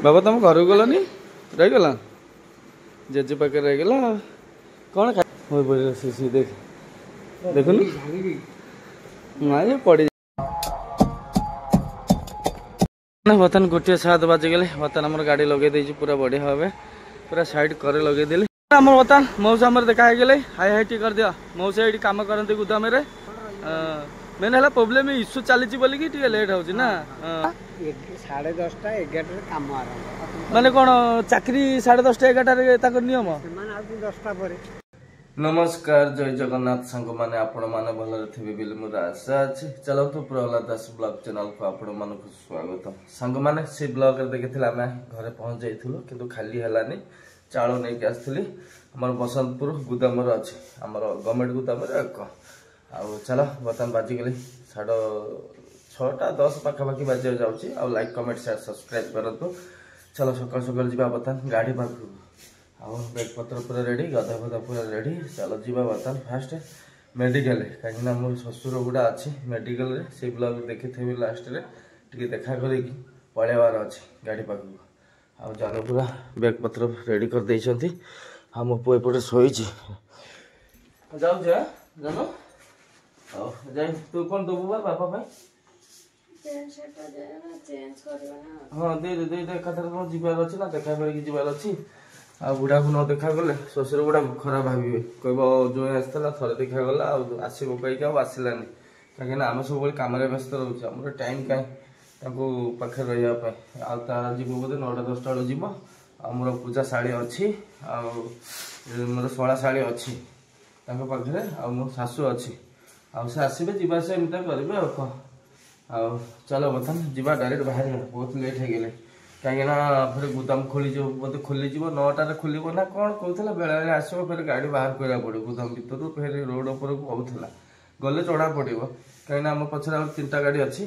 बाबा तुम घर को गलनी रहीगला जेजे पाखे रहीगला कौन खा देख देखुन पड़ बर्तमान 1:07 बाजिगले बर्तमान आम गाड़ी लगे पूरा बढ़िया भाव पूरा साइड करे लगे आम बर्तमान मौसा आम देखा गले हाई हाई टी कर दिया मौसा ये कम करते गुदाम मेन है प्रोब्लेम इश्यू चली लेट हो ना 10:30 कम माने कौन चाकरी 10:30 11 नियम नमस्कार जय जगन्नाथ सांग मैंने आपण मैंने भलरे थे बोली मोर आशा अच्छी चलतु प्रहलाद दास ब्लॉग चैनल को आपण मान स्वागत सांग मैंने से ब्लॉग देखी आम घरे पहुँच जाइलु किंतु खाली है चाउल नहीं आसती आम बसंतपुर गुदाम अच्छे आम गवर्नमेंट गुदाम चलो बर्तमान बाजिगले 6:10 पाखापाखि बाजा जाऊँगी लाइक कमेंट शेयर सब्सक्राइब करूँ चलो सकाल सकाल जी बर्तमान गाड़ी पाख बैग पत्र पूरा रेडी गधा फधा पूरा रेडी चलो जीवा बर्तमान फास्ट मेडिकल कहीं मोर शशुर गुड़ा अच्छी मेडिकल से ब्लॉग देखी थे लास्ट रे टी देखा कर पलैबार अच्छे गाड़ी पाख जान पूरा बैग पत्र रेडी कर देइछंती हम पुए पटे सोई जाऊ जान जाए तू कौन दबू बापा भाई हाँ दे दे दे एकाथर कौन जीवार अच्छी ना देखा करके जीवार अच्छी आ बुढ़ा को न देखा गले शशुर गुड़ा खराब भावे कह जो आसला थे देखा गला आसब कहीं आसलानी कहीं आम सब कम व्यस्त रोचे आम टाइम कहीं पाखे रही आज बोधे 9:10 बेलू जीव आमर पूजा शाड़ी अच्छी मोर शला शाड़ी अच्छी पाखे मो शाशु अच्छी से आसबे जावास एमती करेंगे चलो बर्तमान जीवा डायरेक्ट बाहर बहुत लेट हो गले कहीं फिर गुदाम खोली बोधे खोली 9टार खोल ना कौन कहला बेला आसो फिर गाड़ी बाहर करा पड़ो गुदाम भर फिर रोड उपर कहला गले चढ़ा पड़ो कहीं आम पचर 3टा गाड़ी अच्छी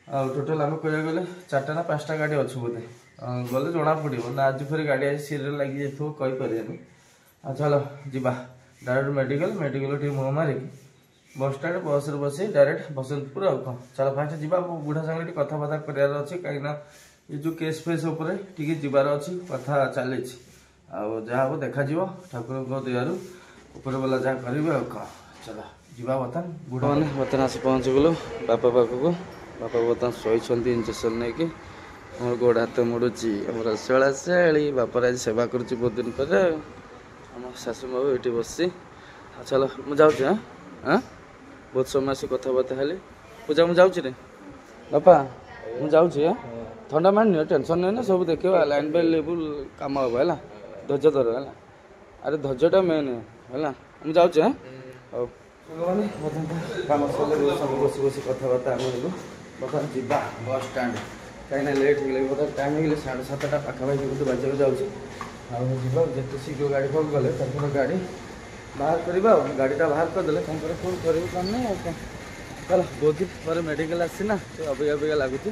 टोटाल आम कह गले 4टा ना 5टा गाड़ी अच्छी बोधे गले जना पड़ो ना आज फिर गाड़ी आज सीरियल लगी जाइए चलो जीवा डायरेक्ट मेडिकल टी मुह मारिकी बस स्टैंड बस बस डायरेक्ट बसंतपुर चलो फास्ट जी बुढ़ा सांगे कथबार्ता करार अच्छे कहीं ये जो केस फेस टी जीवार अच्छी कथा चली जहाँ हम देखा ठाकुर दयारू ऊपर वाला जहाँ करेंगे चलो जीवा बर्तमान बुढ़ा मैंने बर्तमान आस पहुँच गलु बापा पाखक बापा बर्तमान शोती इंजेक्शन नहीं कि मोर गोड़ हाथ मुड़ुची आम शला शाड़ी बापर आज सेवा करुच्ची बहुत दिन पर आम शाशु माँ ये बसी चलो मुझे जाऊँ हाँ बहुत समय से कथबार्ता हेली पूजा मुझे जाऊँ रे बापा मुझे जाऊँ थंडा मारनी टेंशन नहीं ना सब देखिए लाइन बाय लेवल कम हम है धैर्य धर है अरे धैर्यटा मेन है मुझे जाऊँ हाँ कम सब बस बस कथबार्ता आम बर्तमान जा बस स्टाण्ड कहीं लेट हो गए बता टाइम हो गए 7:30 पाखापाखि बहुत बाजार जाऊँगी जिते शीघ्र गाड़ी फग गले गाड़ी बाहर करवा गाड़ीटा बाहर करदे फोन कर नहीं चलो बहुत दिन पर मेडिकल आसना तो अबिका लगुच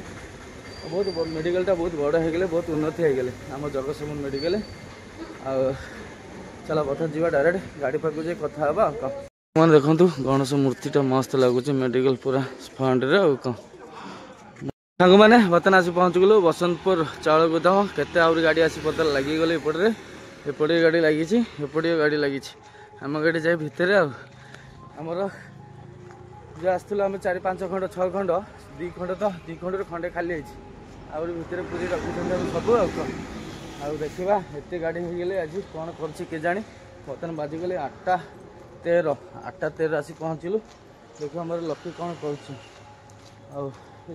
बहुत मेडिकलटा बहुत बड़ हो गले बहुत उन्नति हो गले आम जगतसिंहपुर मेडिकल चलो बता जी डायरेक्ट गाड़ी पाक जाए कथा मैंने देखु गणेश मूर्तिटा मस्त लगुच मेडिकल पूरा फ्रंट रे सांग मैंने बर्तमान आसी पहुँच गलु बसंतपुर चाउल गोदाम केते आउरी गाड़ी आसी पता लगिगले एपटे एपटे गाड़ी लगी एपटे गाड़ी लगी आम गाड़ी जाए भितर आमर जो आसलु आम 4-5 खंड 6 खंड 2 खंड तो 2 खंड खंडे खाली आहरी भितर पूरी रखी सब देखा एत गाड़ी हो गले आज कौन कर जानी बर्तमान बाजिगले 8:13 आसी पहुँचलु देख आम लक्ष्य कौन कर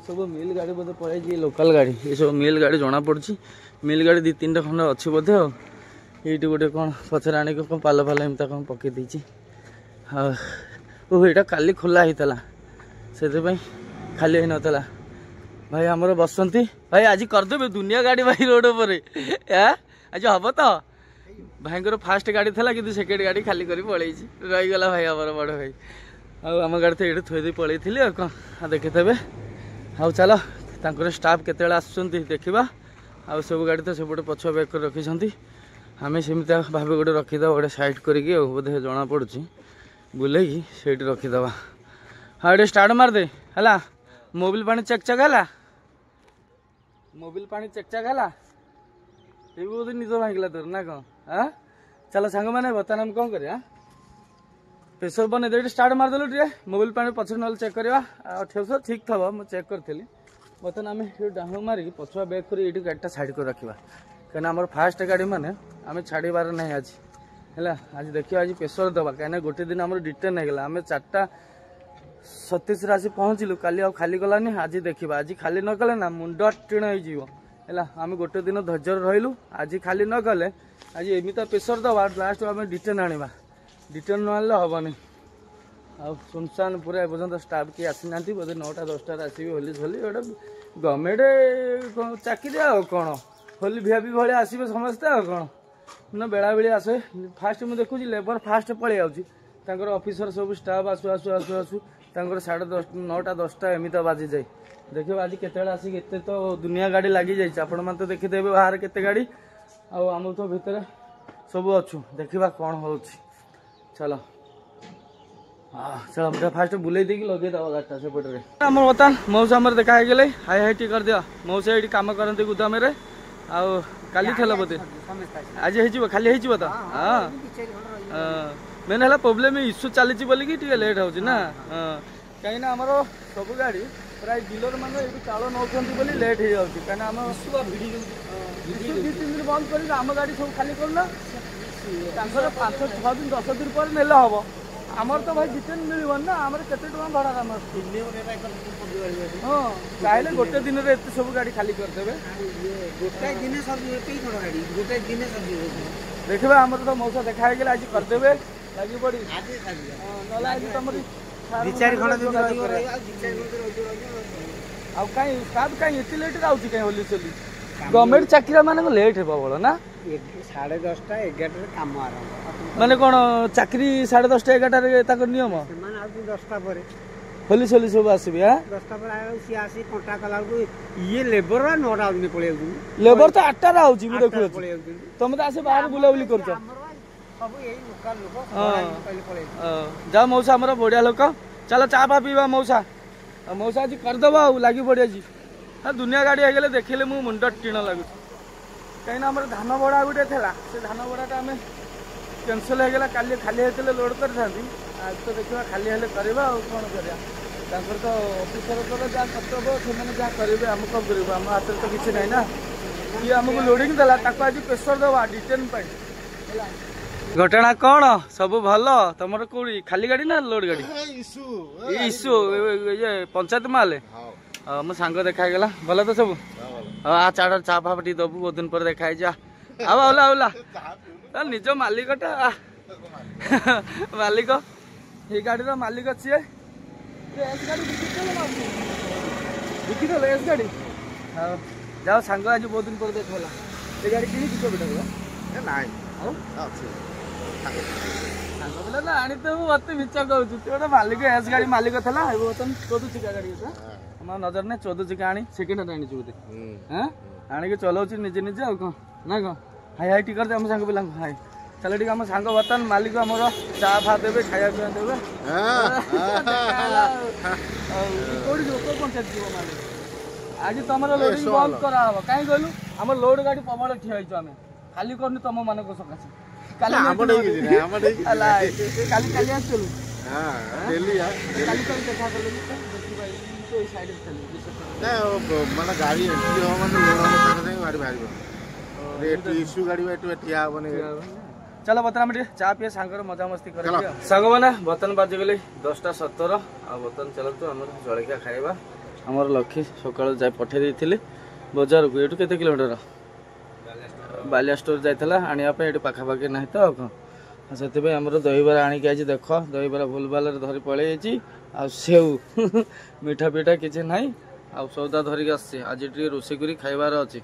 सब मिल गाड़ी बोधे पड़े लोकल गाड़ी ये सब मिल गाड़ी जना पड़ी मिल गाड़ी 2-3टा खंड अच्छी बोधे ये गोटे कौन पचर आने कौन पाल फाल एमता कौन पकई देती यहाँ काली खोला होता से खाली हो नाला भाई आमर बसंती भाई आज करदे दुनिया गाड़ी भाई रोड पर आज हम तो भाई फास्ट गाड़ी था कि सेकेंड गाड़ी खाली कर पलि रहीगला भाई आमर बड़ भाई आम गाड़ी तो ये थोड़ी पलि कौन देखी थे आउ चलो स्टाफ केत देखा आउ सब गाड़ी तो सेपटे पछुआ बैक कर रखी आम सेमती भाव गोटे रखीद गोटे सैड करके बोधे जना पड़ी बुले से रखीद हाँ ये स्टार्ट मारदे है मोबिल पानी चेक चेक है मोबिल पानी चेक चेक है ये बहुत निज भांगिला तोर ना कौन हाँ चल सांग मैंने बर्तमान आम कौन करें प्रेसर बन दे स्टार्ट मारदेलु टे मोबाइल पानी पछर ना चेक करवा अठेश ठीक थब मुझे चेक करी बर्तमान आम डाउन मारिक पछुआ बैक कर ये गाड़ी साइड कर रखा कहीं आम फास्ट गाड़ी मैंने आम छाड़बार ना आज है आज देखिए आज प्रेसर दबा कहीं गोटे दिन आम रिटर्न होगा आम 4:37 आसी पहुँचलु काली खाली गलानी आज देखा आज खाली न कले ना मुंड टीण है आम गोटे दिन धैर्य रहीलु आज खाली न कले आज एमती प्रेसर दबा लास्ट आम रिटर्न आने रिटर्न न आने हेनी सुनसान पूरा एपर्तंत स्टाफ किए आसी ना बोधे 9टा 10टार आसवे होली होली गोटे गवर्नमेंट चाकरी आ कौन होली भियापी भाई आसवे समस्ते आ कौन न बेला बेली आसे फास्ट मुझे देखुची लेबर फास्ट पलि आउर ऑफिसर सब स्टाफ आसु आसु आसु आसु 9टा 10टा एमती बाजी जाए देखो आज केत आसिक एत तो दुनिया गाड़ी लगी जाइए आपण मैंने तो देखीदे बाहर केते गाड़ी आम तो भितर सब अच्छु देखा कौन हो चलो चलो मुझे फास्ट बुले दी लगे गाड़ीटा सेपटे आम बर्तमान मौसा आम देखा गले हाई हाई टी कर दिया मौसा ये कम करते गुदाम काली थल बोधे आज हो खाली हो तो हाँ मेन है प्रोब्लेम इश्यू चली लेट हो कहीं आमर सब गाड़ी प्राय डीलर मैंने ये चाल नौ लेट हो जाए कहीं आम 2-3 दिन बंद कर आम गाड़ी सब खाली करना 5-6 दिन 10 दिन पर नेले हम आमर तो भाई रिटर्न मिलबन ना आमर केते टका भाड़ा आम हाँ चाहे गोटे दिन में एत सब गाड़ी खाली करदे गोटे दिन देखा आमर तो मौसा देखा आज करदे लगी पड़ी आज तुम 2-4 कहीं स्टाफ कहीं एत लेट आउची कहीं होली चली गवर्नमेंट चाकरी मान लेट हे बोल ना 10:30-11 काम आरंभ माने कौन चाकरी 10:30-11 नियम होली सोली सब आसबे 10टा पर सी आसी कंटा कला ये लेबर 9टा दिन पळे लेबर तो 8टा आउची मु देखु तुम तो आसे बाहर बुलाबुली करछ सब यही लोकल लोक पहिले जा मौसा हमर बढ़िया लोक चलो चा पा पीवा मौसा मौसा आज करदबा लागी पड़ी आज हाँ दुनिया गाड़ी आगले देखिले मु मुंड टीण लगुच कहीं आम धान बड़ा गोटे था से धान बड़ाटा आम कैनसल होगा काली खाली होते लोड कर आज तो देखा खाली हेल्ले करवा कौन करा तो ऑफिसर जहाँ कर्तव्य से जहाँ करेंगे आम कौन कर हाथ तो किसी ना ना ये आमको लोडिंग देला आज प्रेसर दवा डिटेन घटना कौन सब भल तुम कौड़ी खाली गाड़ी ना लोड गाड़ी इश्यू ये पंचायत माले मो सांग देखा गला भल तो सब हाँ चाड़ चा फा टी दबू बहुत दिन पर देखा जा आला आला निज मालिकटा मालिक ये गाड़ी मालिक सी बिकिदेल एस गाड़ी हाँ जाओ सांग आज बहुत दिन पर देखा ये गाड़ी कि बेटा ना बोला ना आनी तो मत मिचा कहूँ गोटे मालिक एस गाड़ी मालिक था बर्तमान 14 चका गाड़ी नजर ना 14 चका आनी सेकेंड हैंड आनी बोधे हाँ आणिक चलाऊँ निजे निजे आ कौन ना कौन हाई हाई टिकर आम सांग पिला हाई चलो ठीक आम सांग बर्तमान मालिक आमर चा फा देवे खाया पीवा देवे कौटी जो पंचायत जीव मालिक आज तुम लोडिंग बंद कराव कहीं कहलु आम लोड गाड़ी प्रबल ठिया आम खाली करनी तुम मान सकाशे काली आसलु देखा चलो बर्तमान चा पी सांगर मजा मस्ती कर सांग मैंने बर्तमान बाजिगले 10:17 बर्तमान चलतु आम जलखिया खाइबा आमर लक्ष्य सका जाए पठे बजार को ये केते किलोमीटर बालिया स्टोर जाइला आने पाखापाखि ना तो कौन से दहीबरा आणिक आज देख दहीबरा भूल भाल धरी पलि सेऊ मीठा पीठा किसी ना सौदा धरिक आसी आज रोषे कर खाइबार अच्छी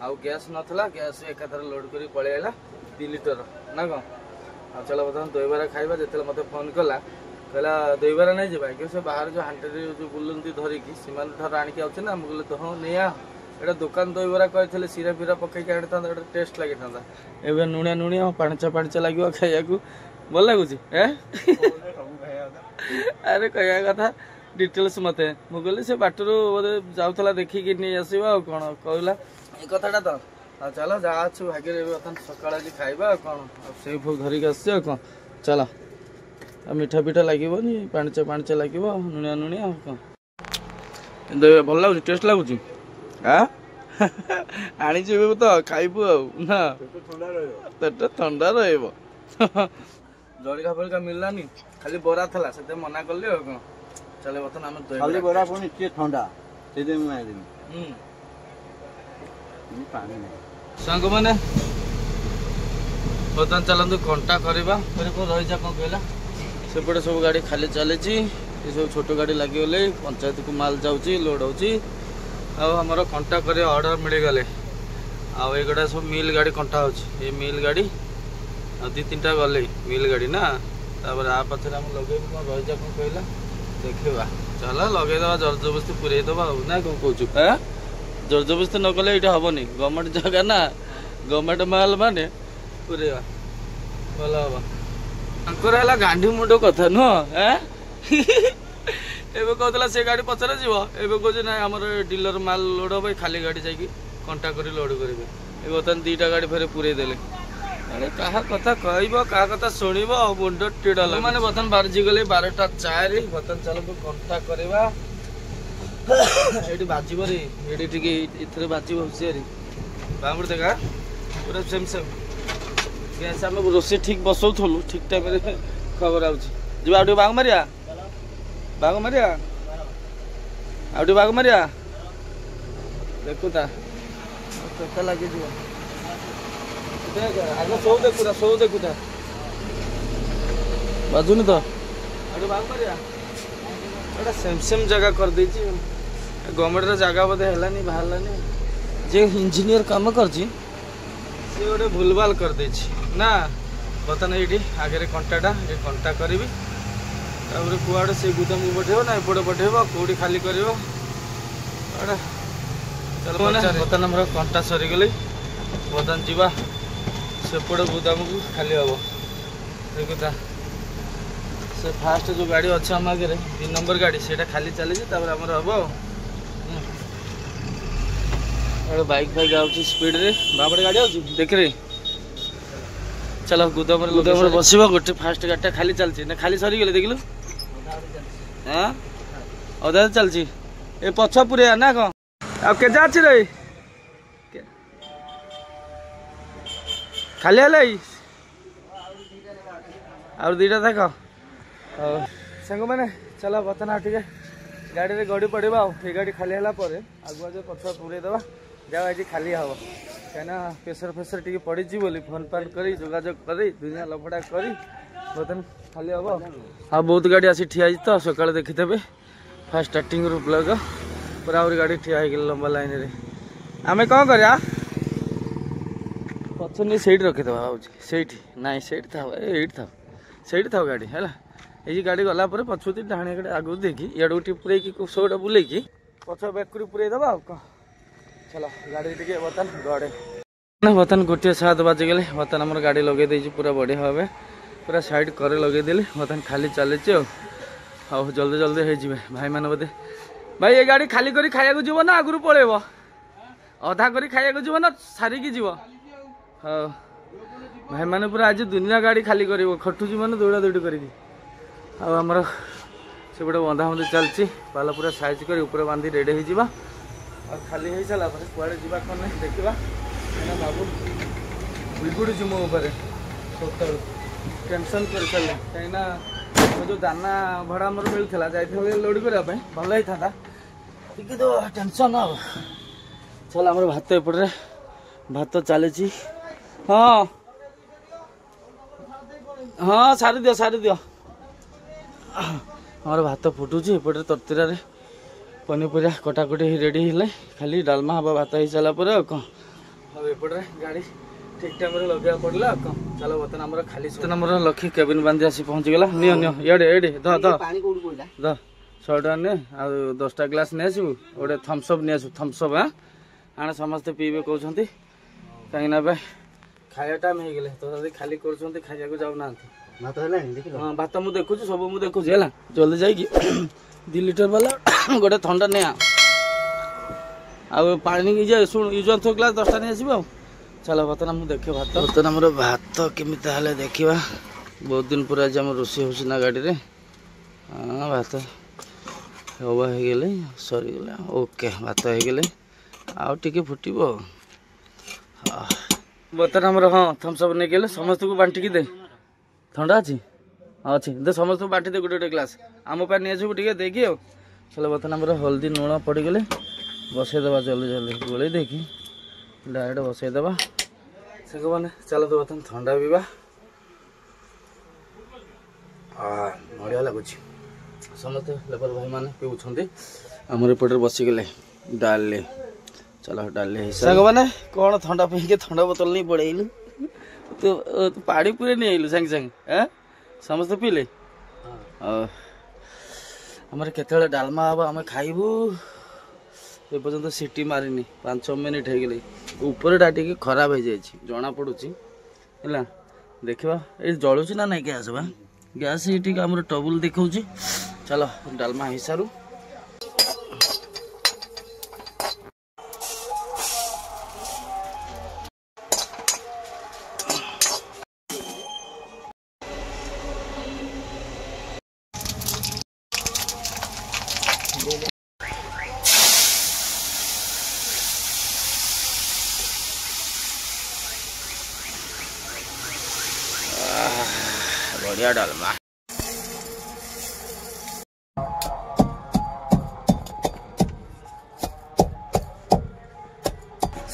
आउ गैस नाला गैस एकाथर लोड कर पलैला 2 लिटर ना कौन चलो बर्तमान दहीबरा खाइबा जो मत फोन कला कहला दहीबरा नहीं जावा कि से बाहर जो हांटे जो बुलती धरिकी सीमान ठार आणिक आउे ना मुझे तो हाँ नहीं एटा दुकान दहीबरा कहते सीरा फीरा पकईक आनी था टेस्ट लगी था एवं नुणिया नुणिया पाणचा पाणचा लगे खाया भल लगुच अरे कहया कथा डिटेल्स मत मुझे से बाटर बोधे जाऊला देखिकी नहीं आसवा कौन कहला ये कथाटा तो ଆଉ ଚାଲ ଯାହା ଅଛି ଭାଗ୍ୟରେ ଏବେ ବର୍ତ୍ତମାନ ସକାଳେ ଆଜି ଖାଇବା ଆଉ କ'ଣ ଆଉ ସେଇ ଫୁ ଧରିକି ଆସିଛି ଆଉ କ'ଣ ଚାଲ ଆଉ ମିଠା ପିଠା ଲାଗିବନି ପାଣିଚ ଲାଗିବ ଲୁଣିଆ ଆଉ କ'ଣ କିନ୍ତୁ ଭଲ ଲାଗୁଛି ଟେଷ୍ଟ ଲାଗୁଛି ଆଣିଛୁ ଏବେ ତ ଖାଇବୁ ଆଉ ନା ପେଟ ଥଣ୍ଡା ରହିବ ଜଳିକା ଫଳିକା ମିଳିଲାନି ଖାଲି ବରା ଥିଲା ସେଥିପାଇଁ ମନା କଲି ଆଉ କ'ଣ ଚାଲ ବର୍ତ୍ତମାନ ଆମେ ଖାଲି ବରା ପୁଣି ଟିକେ ଥଣ୍ଡା ସେଇଥିପାଇଁ ମୁଁ ଆଣିଦେବି ପାଣି ନାହିଁ ସାଙ୍ଗମାନେ ବର୍ତ୍ତମାନ ଚାଲନ୍ତୁ କଣ୍ଟା କରିବା ରହିଯା କ'ଣ କହିଲା ସେପଟେ ସବୁ ଗାଡ଼ି ଖାଲି ଚାଲିଛି ଏସବୁ ଛୋଟ ଗାଡ଼ି ଲାଗିଗଲେ ପଞ୍ଚାୟତକୁ ମାଲ ଯାଉଛି ଲୋଡ୍ ହେଉଛି ଆଉ ଆମର କଣ୍ଟା କରିବା ଅର୍ଡ଼ର ମିଳିଗଲେ ଆଉ ଏଗୁଡ଼ା ସବୁ ମିଲ୍ ଗାଡ଼ି କଣ୍ଟା ହେଉଛି ଏ ମିଲ୍ ଗାଡ଼ି ଆଉ 2-3ଟା ଗଲେ ମିଲ୍ ଗାଡ଼ି ନା ତାପରେ ଆ ପଛରେ ଆମେ ଲଗେଇବୁ କ'ଣ ରହିଯା କ'ଣ କହିଲା ଦେଖିବା ଚାଲ ଲଗେଇଦେବା ଜବରଦସ୍ତି ପୁରେଇଦେବା ଆଉ ନା କ'ଣ କହୁଛୁ ଜବରଦସ୍ତି ନ କଲେ ଏଇଟା ହେବନି ଗଭର୍ଣ୍ଣମେଣ୍ଟ ଜାଗା ନା ଗଭର୍ଣ୍ଣମେଣ୍ଟ ମାଲ ମାନେ ପୁରେଇବା ଭଲ ହବ ତାଙ୍କର ହେଲା ଗାଣ୍ଡି ମୁଣ୍ଡ କଥା ନୁହଁ ଏବେ କହୁଥିଲା ସେ ଗାଡ଼ି ପଛରେ ଯିବ ଏବେ କହୁଛି ନାଇଁ ଆମର ଡିଲର ମାଲ ଲୋଡ୍ ହବ ଖାଲି ଗାଡ଼ି ଯାଇକି କଣ୍ଟା କରି ଲୋଡ୍ କରିବେ ଏ ବର୍ତ୍ତମାନ 2ଟା ଗାଡ଼ି ଫେରେ ପୁରେଇ ଦେଲେ ଆରେ କାହା କଥା କହିବ କାହା କଥା ଶୁଣିବ ମୁଣ୍ଡ ଟିଡା ମାନେ ବର୍ତ୍ତମାନ ବାଜିଗଲେ 12ଟା 4 ବର୍ତ୍ତମାନ ଚାଲନ୍ତୁ କଣ୍ଟା କରିବା ଏଇଠି ବାଜିବ ରେ ଏଇଠି ଟିକେ ଏଥିରେ ବାଜିବ ହୁସିଆରି ବାମୁଡ ଦେଖା ପୁରା ସେମ୍ ଗ୍ୟାସ୍ ଆମେ ରୋଷେଇ ଠିକ୍ ବସଉଥିଲୁ ଠିକ୍ ଟାଇମ୍ରେ ଖବର ଆଉଛି ଯିବା ଆଉ ଟିକେ ବାଘ ମାରିବା ଆଉ ଟିକେ ବାଘ ମାରିବା ଦେଖୁତା କେତେ ଲାଗିଯିବ ଆଗ ସବୁ ଦେଖୁତା ବାଜୁନି ତ ଆଉ ଟିକେ ବାଘ ମାରିବା ଏଇଟା ସେମ୍ ଜାଗା କରିଦେଇଛି ଗଭର୍ଣ୍ଣମେଣ୍ଟର ଜାଗା ବୋଧେ ହେଲାନି ବାହାରିଲାନି ଯେ ଇଞ୍ଜିନିୟର କାମ କରିଛି ସେ ଗୋଟେ ଭୁଲଭାଲ କରିଦେଇଛି ନା ବର୍ତ୍ତମାନ ଏଇଠି ଆଗରେ କଣ୍ଟାଟା ଏ କଣ୍ଟା କରିବି ତାପରେ କୁଆଡ଼େ ସେ ଗୁଦାମକୁ ପଠେଇବ ନା ଏପଟେ ପଠେଇବ କେଉଁଠି ଖାଲି କରିବ ବର୍ତ୍ତମାନ ଆମର କଣ୍ଟା ସରିଗଲେ ବର୍ତ୍ତମାନ ଯିବା ସେପଟେ ଗୁଦାମକୁ ଖାଲି ହବ ଦେଖୁତା ସେ ଫାଷ୍ଟ ଯେଉଁ ଗାଡ଼ି ଅଛି ଆମ ଆଗରେ 3 ନମ୍ବର ଗାଡ଼ି ସେଇଟା ଖାଲି ଚାଲିଛି ତାପରେ ଆମର ହବ ଆଉ ବାଇକ୍ ଆଉଛି ସ୍ପିଡରେ ବାପଟେ ଗାଡ଼ି ଆଉଛି ଦେଖିରେ ଚାଲ ଗୁଦାମରେ ବସିବ ଗୋଟେ ଫାଷ୍ଟ ଗାଡ଼ିଟା ଖାଲି ଚାଲିଛି ନା ଖାଲି ସରିଗଲେ ଦେଖିଲୁ ଅଧା ଚାଲିଛି ଏ ପଛ ପୁରେଇବା ନା କ'ଣ ଆଉ କେତେ ଅଛି ରେ ଖାଲି ହେଲେ ଆଉ 2ଟା ଦେଖ ହଉ ସାଙ୍ଗମାନେ ଚାଲ ବର୍ତ୍ତମାନ ଆଉ ଟିକେ ଗାଡ଼ିରେ ଗଡ଼ି ପଡ଼ିବା ଆଉ ଏ ଗାଡ଼ି ଖାଲି ହେଲା ପରେ ଆଗୁଆ ଯେ ପଛ ପୁରେଇଦେବା ଯାଉ ଆଜି ଖାଲି ହବ କାହିଁକିନା ପ୍ରେସର ଟିକେ ପଡ଼ିଛି ବୋଲି ଫୋନ୍ ଫାନ୍ କରି ଯୋଗାଯୋଗ କରି ଦୁନିଆ ଲଫଡ଼ା କରି ବର୍ତ୍ତମାନ ଖାଲି ହବ ଆଉ ବହୁତ ଗାଡ଼ି ଆସି ଠିଆ ହେଇଛି ତ ସକାଳେ ଦେଖିଦେବେ ଫାଷ୍ଟ ଷ୍ଟାର୍ଟିଂରୁ ବ୍ଲଗ ପୁରା ଆହୁରି ଗାଡ଼ି ଠିଆ ହେଇଗଲେ ଲମ୍ବା ଲାଇନରେ ଆମେ କ'ଣ କରିବା ପଛ ନେଇ ସେଇଠି ରଖିଦେବା ଭାବୁଛି ସେଇଠି ନାଇଁ ସେଇଠି ଥାଉ ସେଇଠି ଥାଉ ଗାଡ଼ି ହେଲା ଏଇ ଗାଡ଼ି ଗଲା ପରେ ପଛକୁ ଡାହାଣିଆ ଗାଡ଼ି ଆଗକୁ ଦେଇକି ଇଆଡ଼କୁ ଟିକେ ପୁରେଇକି ସବୁଟା ବୁଲେଇକି ପଛ ବ୍ୟାକ୍ କରି ପୁରେଇଦେବା ଆଉ କ'ଣ ଚାଲ ଗାଡ଼ି ଟିକେ ବର୍ତ୍ତମାନ ଗଡ଼େ ବର୍ତ୍ତମାନ 1:07 ବାଜିଗଲେ ବର୍ତ୍ତମାନ ଆମର ଗାଡ଼ି ଲଗେଇ ଦେଇଛି ପୁରା ବଢ଼ିଆ ଭାବେ ପୁରା ସାଇଡ୍ କରେ ଲଗେଇଦେଲି ବର୍ତ୍ତମାନ ଖାଲି ଚାଲିଛି ଆଉ ଜଲ୍ଦି ହେଇଯିବେ ଭାଇମାନେ ବୋଧେ ଭାଇ ଏ ଗାଡ଼ି ଖାଲି କରି ଖାଇବାକୁ ଯିବ ନା ଆଗରୁ ପଳେଇବ ଅଧା କରି ଖାଇବାକୁ ଯିବ ନା ସାରିକି ଯିବ ହଉ ଭାଇମାନେ ପୁରା ଆଜି ଦୁନିଆ ଗାଡ଼ି ଖାଲି କରିବ ଖଟୁଛି ମାନେ ଦୌଡ଼ା ଦୌଡ଼ି କରିକି ଆଉ ଆମର ସେପଟେ ବନ୍ଧାବନ୍ଧି ଚାଲିଛି ପାଲ ପୁରା ସାଇଜ୍ କରି ଉପରେ ବାନ୍ଧି ରେଡ଼ି ହେଇଯିବା ଆଉ ଖାଲି ହେଇସାରିଲା ପରେ କୁଆଡ଼େ ଯିବା କ'ଣ ନାହିଁ ଦେଖିବା କାହିଁକିନା ବାବୁ ବିଗୁଡ଼ୁଛି ମୋ ଉପରେ ସକାଳୁ ଟେନସନ୍ କରିସାରିଲେ କାହିଁକିନା ଯେଉଁ ଦାନା ଭଡ଼ା ଆମର ମିଳୁଥିଲା ଯାଇଥିଲେ ଲୋଡ଼ କରିବା ପାଇଁ ଭଲ ହେଇଥାନ୍ତା ଟିକେ ତ ଟେନସନ୍ ହବ ଚାଲ ଆମର ଭାତ ଏପଟରେ ଭାତ ଚାଲିଛି ହଁ ସାରିଦିଅ ଆମର ଭାତ ଫୁଟୁଛି ଏପଟରେ ତରତରାରେ ପନିପରିବା କଟାକଟି ରେଡ଼ି ହେଲେ ଖାଲି ଡାଲମା ହବା ଭାତ ହେଇସାରିଲା ପରେ ଆଉ କ'ଣ ଆଉ ଏପଟରେ ଗାଡ଼ି ଠିକ୍ ଟାଇମ୍ରେ ଲଗେଇବାକୁ ପଡ଼ିଲା ଆଉ କ'ଣ ଚାଲ ବର୍ତ୍ତମାନ ଆମର ଖାଲି ଆମର ଲକ୍ଷ୍ମୀ କେବିନ୍ ବାନ୍ଧି ଆସି ପହଞ୍ଚିଗଲା ନିଅ ଇଆଡ଼େ ଧ 100 ଟଙ୍କା ନେ ଆଉ 10ଟା ଗ୍ଲାସ୍ ନେଇ ଆସିବୁ ଗୋଟେ ଥମ୍ସଅପ୍ ନେଇ ଆସିବୁ ଥମ୍ସଅପ୍ ଆଣେ ସମସ୍ତେ ପିଇବେ କହୁଛନ୍ତି କାହିଁକିନା ଏବେ ଖାଇବା ଟାଇମ୍ ହେଇଗଲେ ତ ଯଦି ଖାଲି କରୁଛନ୍ତି ଖାଇବାକୁ ଯାଉନାହାନ୍ତି ହଁ ଭାତ ମୁଁ ଦେଖୁଛି ସବୁ ମୁଁ ଦେଖୁଛି ହେଲା ଜଲ୍ଦି ଯାଇକି 2 ଲିଟର ବାଲା ଗୋଟେ ଥଣ୍ଡା ନେଆ ଆଉ ପାଣି ଶୁଣୁ ୟୁଜ୍ ଗ୍ଲାସ୍ 10ଟା ନେଇ ଆସିବ ଆଉ चलो बर्तमान मुझे देखे भात बर्तमान आम भात केमी देखा बहुत दिन पूरा आज आम रोषे हो गाड़ी रे हाँ भात हवा हो सरीगला ओके भात हो आउ टे फुटब बर्तमान आमर हाँ थम्सअप नहीं गले समस्त को बांटिकी दे ठंडा अच्छी हाँ अच्छी दे समस्त को बांटी दे गोटे गोटे ग्लास आम पानी नहीं टे देखी आओ चलो बर्तमान आमर हल्दी लुण पड़गले बसईदे जल्दी जल्दी गोल देखी डायरेक्ट बसईदे से मैंने चलो तो बर्तमान ठंडा पीवा बढ़िया लगुच समस्त लेबर भाई मैंने पीछे आमर एपटे बसीगले डाले चलो डाले साग मैंने कौन ठंडा पी ठंडा बोतल नहीं पड़ेलु तो पानी पूरे नहीं आइलु सांगे सांगे समस्त पीले आमर केते डालमा हम आम खाइबू ए पर्यंत सीटी मारिनी 5 मिनिट हो गले ऊपर टा टे खराब हो जाए जना पड़ुची है देखा ये जलुची ना नहीं गैस बा गैस ये आम टबुल देखा चलो डालमा हो सारू बढ़िया डालमा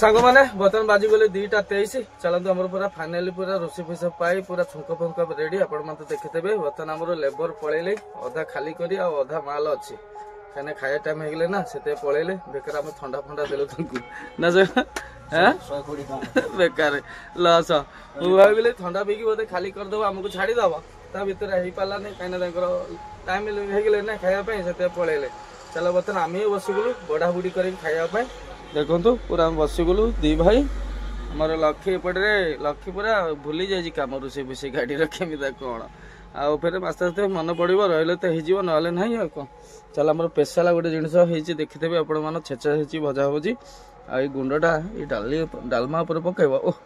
सांग मैंने बर्तमान बाजी गले 2:23 चलते आम पूरा फाइनाली पूरा रोषे फैसा पाई पूरा छुंक फुंक रेडी आपण मैंने देखिथे बर्तमान आम लेबर पलैले अधा खाली करी अधा माल अच्छी कहीं खाया टाइम हो गले ना से पलैले बेकार आम ठंडा फंडा देलु ना बेकार लस मुझे भाविली ठंडा पीकी बोधे खाली करदेव आमको छाड़ीदब ता भर हो पारा नहीं कहीं टाइम हो ना खायापी से पलैले चलो बर्तमान आम ही बसीगलु बड़ा बुड़ी कर खायापी देखु पूरा बसीगलु दी भाई आमर लक्ष्य एपटे लक्ष्य पूरा भूली जाइए कम रोषे फुषे गाड़ी केमी कौन आउ फिर आस्ते आस्ते मन पड़ो रही तो ना ना कौन चलो आम स्पेशल गोटे जिन देखिथे आपण मैंने छेचा छेची भजा भजी आई गुंडटा ये डालमा पर पकेब ओह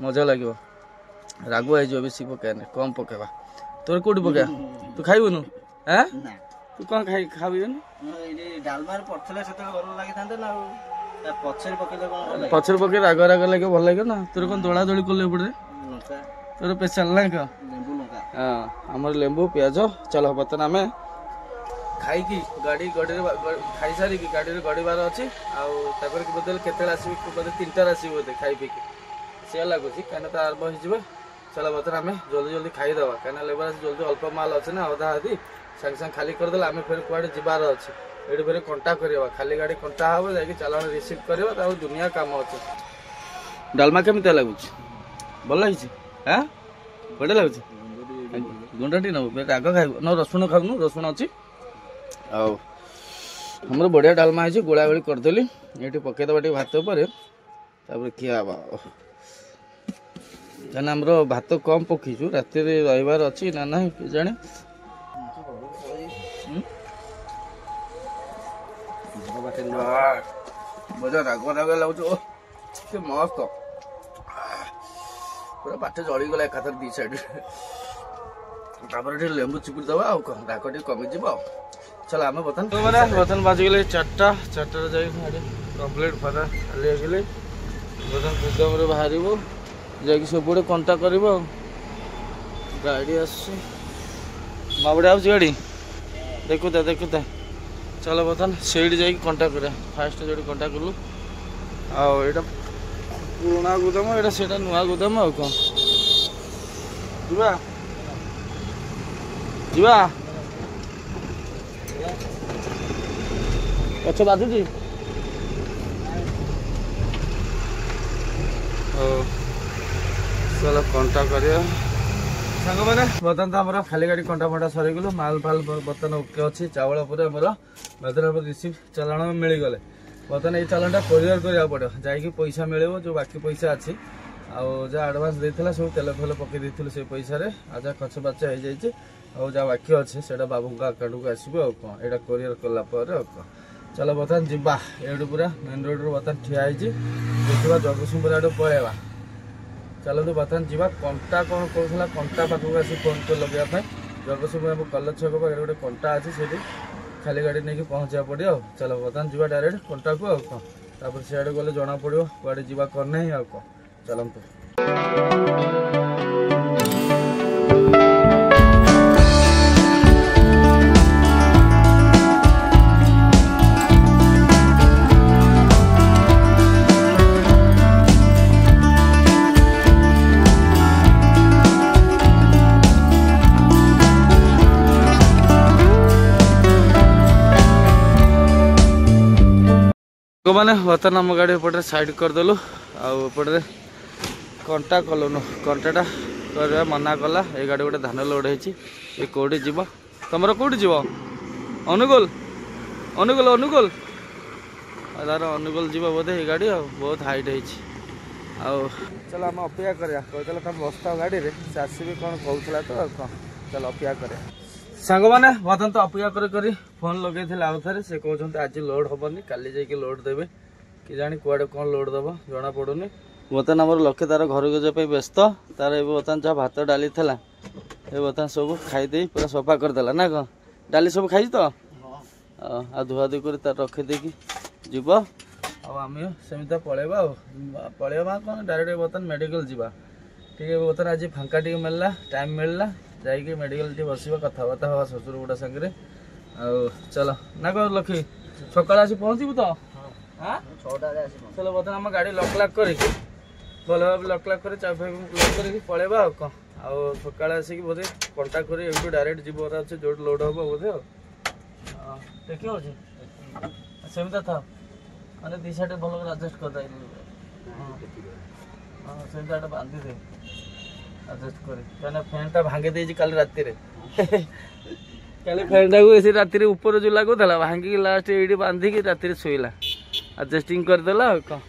मजा लगे रागुआ हो बेसी पकेने कम पकेबा तोर कौटी पकेबा तू खाइबुनु हाँ तू कौन खाई खाइबुनु पचर पके राग राग लगे भल लगे ना तोर कौन दौड़ा दौड़ी कले पड़े तोर स्पेशल ना क्या हाँ आमर लेंबू पियाज चलो बर्तमान आम खाई गाड़ी गड़ी खाई सारी गाड़ी गड़बार अच्छी आपर बोधे केते आसो 3टार आस बोधे खाई पी सी लगुच कहीं आरंभ हो चलो बर्तमान आम जल्दी जल्दी खाईदे कहीं लेबर जल्दी अल्प माल अच्छे ना अधा आदि सागे सागे खाली करदे आम फिर कड़े जबार अच्छे ये फिर कंटा करवा खाली गाड़ी कंटा हम जा चालान रिसीव करवा दुनिया कम अच्छे डालमा केमी लगुच भल लगी हाँ बढ़िया लगुच गुंडटी नब राग खाइब न रसुण खाऊनु रसुण अच्छी आमर बढ़िया डालमा है गोला गोली करदेली ये पकईदबा टे भात पर खिया कहीं आमर भात कम पकीचु राति रहीबार अच्छी ना ना जाने बढ़िया राग राग लगुच मस्त पूरा पाटे जलीगला एकाथर 2 साइड लेंबू चिपुड़ी दबा राग टे कमिज चलो आम बर्तमान बाजिगले 4टा जा कम्प्लीट फरा खाली गले बर्तमान गोदाम बाहर जापटे कंटा कर गाड़ी आस माबड़े आस गाड़ी देखुता चलो बर्तमान से कंटा कर फास्ट जो कंटा कलु आईटा पुराना गोदाम एटा से नुआ गोदाम आ कौन जीवा अच्छा बाजू चलो कंटा कर सांग मैंने बर्तमान तो आम खाली गाड़ी कंटा फंटा सरीगलु माल फाल बर्तमान ओके अच्छी चावल बर्तमान रिसीव चालान मिलगले बर्तमान ये चालानटा कोरियर करा पड़ो जा पैसा मिले जो बाकी पैसा अच्छी जहाँ आडभांस देता सब तेल फेल पकई से पैसा आज खर्च बाचा हो जाए जहाँ बाकी अच्छे से बाबू अकाउंट को आसो कौन यहाँ कोरियर कलापर चलो बर्तमान जा ये पूरा मेन रोड बर्तमान ठिया देखा जगतसिंहपुर आड़ पलैवा चलते बर्तमान जावा कंटा कौन कहला कंटा पाखक आसी फोन कर लगे जगतसिंहपुर कलेज छक पाखे गोटे कंटा अच्छी से खाली गाड़ी नहीं पहुँचा पड़ो चल बर्तमान जावा डायरेक्ट कंटा को आउर सियाड़े गले जना पड़ो कड़े जावा कर ना आउ कौन चलते मैंने बर्तमान आम गाड़ी एपटे साइड करदेलु आउटे कंटा कलुन कंटाटा कर मना कला ये गाड़ी गोटे धान लोड हो कौटी जीव तुम कौटी जीव अनुगुल अनुगुल अनुगुल तार अनुगुल जीव बोधे ये गाड़ी बहुत हाइट हो चलो आम अपेक्षा करा कहते तुम बसता गाड़ी में से आसबि कौन कहला तो कौन चलो अपेक्षा करा सांग मैंने बर्तमान तो अपेक्षा कर फोन लगे आउ थे से कहते आज लोड हेनी काली जाकि लोड देवे कि जानी कुआडे कौन लोड दब जना पड़ूनी बर्तमान आम लक्ष्य तार घर को जाए व्यस्त तार बर्तमान जहाँ भात डाली था ये बर्तमान सब खाईदे पूरा सफा करदेला ना कौन डाली सब खाई तो आ धुआ धुई कर रखीदे जीव आम सेमती पलैबा पलैबा कौन डायरेक्ट बर्तमान मेडिकल जावा ठीक है बर्तमान आज फांका टे मिलला टाइम मिलला जाइए मेडिकल टे बस कथबार्ता हवा शशुर गुड़ा सागर चल ना कौन लक्ष्मी सकाल आसी पहुँचबू तो हाँ चलो बर्तमान आम गाड़ी लक लाक कर भल भाव लक लाक कर चाबी लक कर पलैबा कौन आउ सकाल आसिक बोधे कंटा कर डायरेक्ट जीवर अच्छे जो लोड हम बोधे देखिए सेमती था मैंने दी साइड भल आडजस्ट कर सेमती बांधी दे आडजस्ट कर फैन टा भांगी देती काली राति काली फैन टाक ऐसे राति ऊपर जो लगुला भांगिक लास्ट ये बांधिकी राति शोला आडजस्टिंग करदेला कौन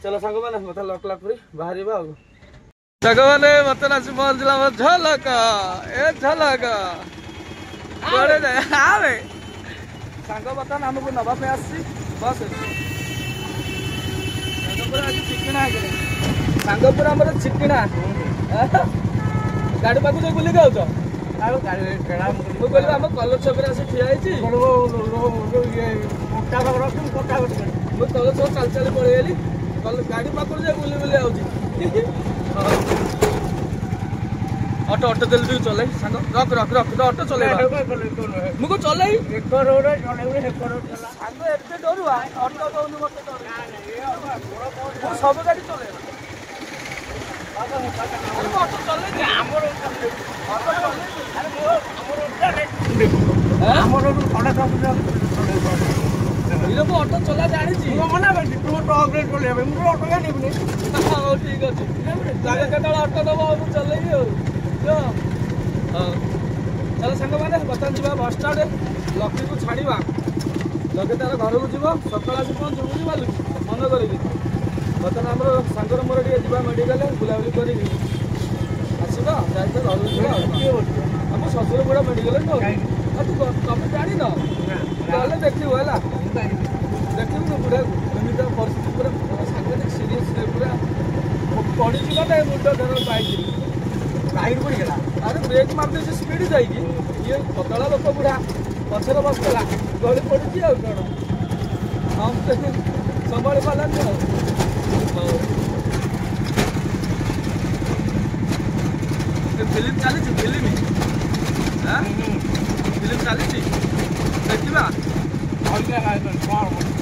चलो सांग मैंने मत लक लाक कर बाहर सांग मैंने मत आसी पहुँचला झलक ए झलक कड़े जाए आवे सांग बर्तमान आमको नवाप आसी बस चिकना सांगपुर आम चिकना गाड़ी पाक जो बुलिक आउच मुझे आम कलर छक ठिया मुझे तल सब चल चल पलैली गाड़ी पाक बुली बुली आउची ऑटो ऑटो जल्दी चल सांग रख रख रख ऑटो चल मुझे चल डरुआ ऑटो दौन मत सब गाड़ी चल ऑटो चला जानी मना कर ठीक अच्छे जगह केत ऑटो दब चलेगी चलो सांग मैंने बर्तमान जा बस स्टाड लक्ष्मी को छाड़ा लगे तार घर को जीव सकाल आसी पहुँचू बुझिपारू मन करी बर्तमान आम सांगर मोर टे जा मेडिकल बुलाबुली कर आसवा जाए घर आम शशुर गुड़ा मेडिकल तुम जान गले देखू है देखू बुढ़ा को एमती परिस्थिति पूरा सांगतिक सीरीयस पूरा पड़ी मुंड धर बाइक पड़गला अरे ब्रेक मारदे स्पीड जाइए ये पतला लोक बुढ़ा पचर बसला गली पड़ी कौन हम संभाली पारानी फिल्म चली फिल्म फिल्म चली देखा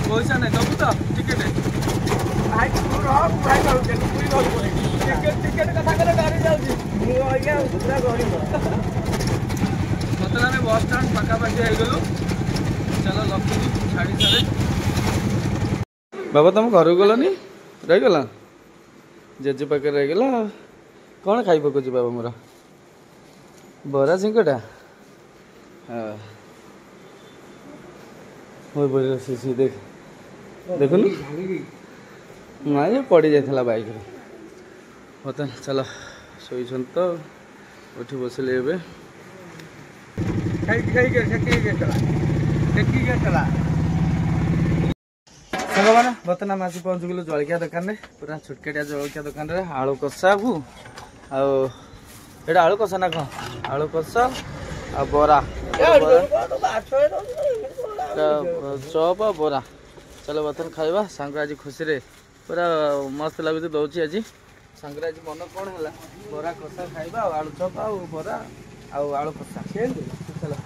पैसा नहीं दबू तो टिकेट टिकेट कथा कले गाड़ी जाऊँगी बर्तमान बस स्टाण्ड पाखापाखि आईगलु चलो लक्ष्मी छाड़ी सारे बाबा तुम घर गलनी रहीगला जेजे पाखे रहीगला कौन खाई पकड़ बाबा मोर बरा सिंकटा हाँ देख देखुन ना पड़ी जाता बाइक बर्तमान चल शोन तो उठी बसले सामान बर्तन आम आसी पहुँच गलु जलिया दुकान में पूरा छोटकाटिया जलिया दुकान में आलू कषा को आलू कषा ना कौन आलू कषा आ बरा चप बरा चलो बर्तन खाइबा सांग आज खुशी रे पूरा मस्त लगुच दौर आज सांग आज मन कौन है बरा कषा खाइबा आलू चप बरा आलू कषा चलो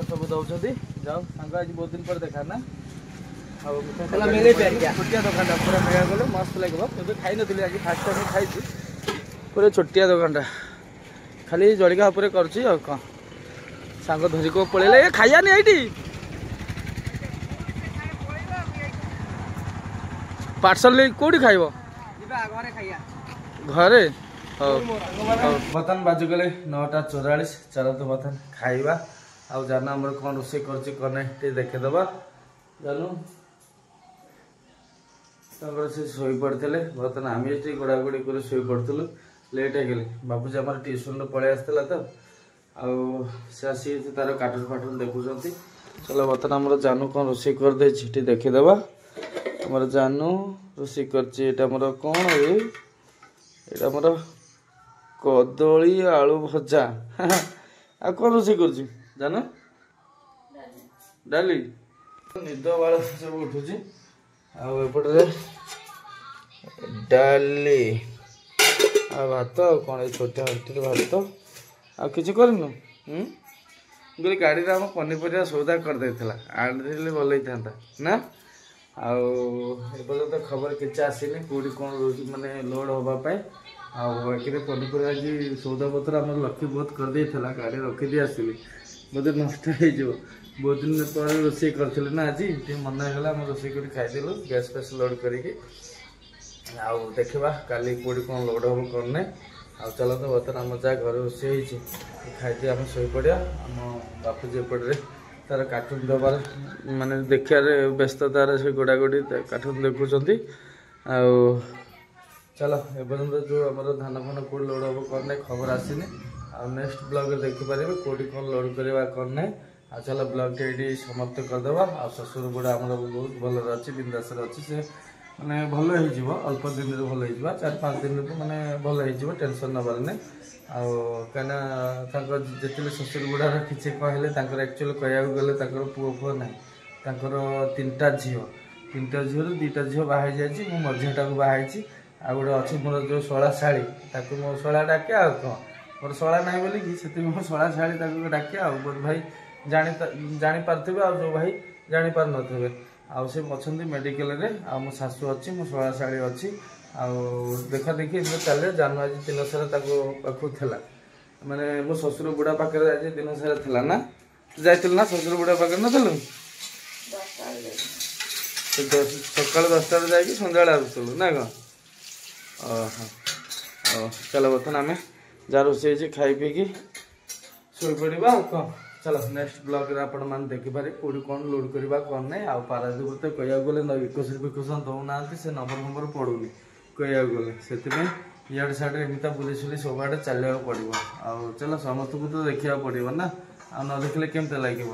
सब दौर जाओ सांग आज बहुत दिन पर देखा ना छोटिया दुकान पूरा मेगा गले मस्त लगे खाई नी आज फास्ट टाइम खाई पूरा छोटिया दुकान खाली जलिका उपर कर सांग धरिक पलैला ये खाया नहीं ये पार्सल कौटी खाइब घरे बर्तन बाजिगले 9:44 चलो तो बर्तन खाइबा आउ जाना आम कौन रोषे कर देखेदबा जानू से शोई पड़ते बर्तन आम गोड़ागोड़ी कर शोई पड़ू लेट हो गले बाबूजी आम ट्यूशन पलि आसला तो आसी तार कार्टून फाटून देखुं चलो बर्तन आम जानू कौन रोषे कर देखेदबा आम जानू रोषे कर कौन ये मोर कदली आलू भजा आ कौन रोषे कर जानू डाली निद बाल सब उठुची आपटे डाली आ भात कौन छोटा हट्टी भात आ किसी करनु बोले गाड़ी आम पनीपरिया सौदा करदे आने भल होता ना आपर्यंत खबर किसी आसनी कौटी कौन मानने लोड हाँपाई आखिर पनीपरिया आज सौदा पत्र आम लक्ष्य बहुत करदे गाड़ी रखीदी आसली बोधे नष्ट हो बहुत दिन पर रोषे करते ना आज मन होगा आम रोषे कर खाईदेलु गैस फैस लोड करके देखा काली कौटी कौन लोड हम कौन ना चलो तो बर्तमान आम जहाँ घर रोषे खाई आम शो पड़ा आम बापूजी एपटे तार कार्टून दबार माने देखार व्यस्ततार से गोड़ागोड़ी कार्टून देखुं चलो एपर्यंत जो आम धान फान कौट लोड हम कौन ना खबर आसनी नेक्स्ट ब्लॉग देखिपारे कौटी कौन लोड करवा कौन ना चलो ब्लॉग ये समाप्त करदे ससुर बुढ़ा आम बहुत भल अच्छी बिंदास अच्छी से मैंने भल हो अल्प दिन भल हो 4-5 दिन मैंने भल हो टेंशन नबार नहीं कहीं जिते ससुर बुढ़ार किसी कहले एक्चुअली कहूँ गले पुओ फुओ ना 3टा झील 2टा झील बाहर जाइए मो मझियाटा को बाहरी आ गोटे अच्छी मोर जो शला शाड़ी मो शला डाके आ कौन मोर शला ना बोलिक से मो शला शाड़ी डाके बोध भाई जापारे जो भाई जापार थे से अच्छा मेडिकल मो शाशु अच्छी मो शला शाड़ी अच्छी देखा देखी चले जानु आज दिन सारा पाखु था माने मो ससुर बुढ़ा पाखे आज दिन सारा था ना जाइल ना ससुर बुढ़ा पाखे नलु सका 10टा जाकि सन्ध्या आसलु ना कौन चलो बर्तमान आम जहाँ रोषे खाई पीकी शो पड़ा कौन चलो नेक्स्ट ब्लॉग रे आपण मान देखिपारे कौटी कौन लोड करवा कौन ना पारादीप तो कहूँ गले इकोशन दौना से नंबर पड़ूनी कहूँ गले से इे साइड एमती बुली सब आड़े चलने पड़ो चलो समस्त को तो देखा पड़ो ना न देखले केमती लगे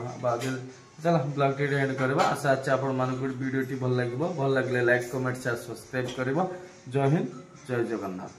चलो ब्लॉग टी एंड करवा आशा अच्छे आपण मानक वीडियो भल लगे लाइक कमेंट शेयर सब्सक्राइब कर जय हिंद जय जगन्नाथ।